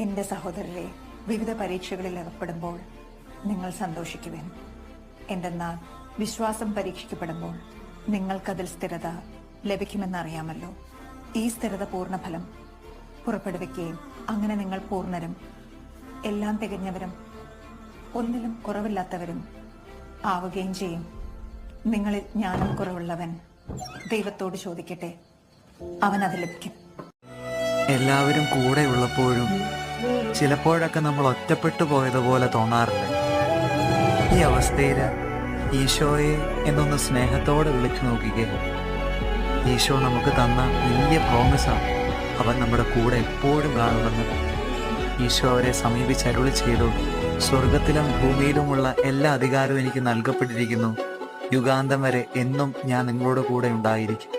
എന്റെ സഹോദരരെ, വിവിധ പരീക്ഷകളിൽ ഏർപ്പെടുമ്പോൾ നിങ്ങൾ സന്തോഷിക്കുവാൻ. എന്തെന്നാൽ വിശ്വാസം പരീക്ഷിക്കപ്പെടുമ്പോൾ നിങ്ങൾക്കതിൽ സ്ഥിരത ലഭിക്കുമെന്നറിയാമല്ലോ. ഈ സ്ഥിരത പൂർണ്ണഫലം പുറപ്പെടുവിക്കുകയും അങ്ങനെ നിങ്ങൾ പൂർണ്ണരും എല്ലാം തികഞ്ഞവരും ഒന്നിലും കുറവില്ലാത്തവരും ആവുകയും ചെയ്യും. നിങ്ങളിൽ ജ്ഞാനം കുറവുള്ളവൻ ദൈവത്തോട് ചോദിക്കട്ടെ, അവൻ അത് ലഭിക്കും. എല്ലാവരും കൂടെ ഉള്ളപ്പോഴും ചിലപ്പോഴൊക്കെ നമ്മൾ ഒറ്റപ്പെട്ടു പോയതുപോലെ തോന്നാറുണ്ട്. ഈ അവസ്ഥയിൽ ഈശോയെ എന്നൊന്ന് സ്നേഹത്തോടെ വിളിച്ചു നോക്കിക്കേ. ഈശോ നമുക്ക് തന്ന വലിയ പ്രോമിസാണ്, അവൻ നമ്മുടെ കൂടെ എപ്പോഴും കാണുമെന്ന്. ഈശോ അവരെ സമീപിച്ചരുളി ചെയ്തു, സ്വർഗത്തിലും ഭൂമിയിലുമുള്ള എല്ലാ അധികാരവും എനിക്ക് നൽകപ്പെട്ടിരിക്കുന്നു. യുഗാന്തം വരെ എന്നും ഞാൻ നിങ്ങളോട് കൂടെ ഉണ്ടായിരിക്കും.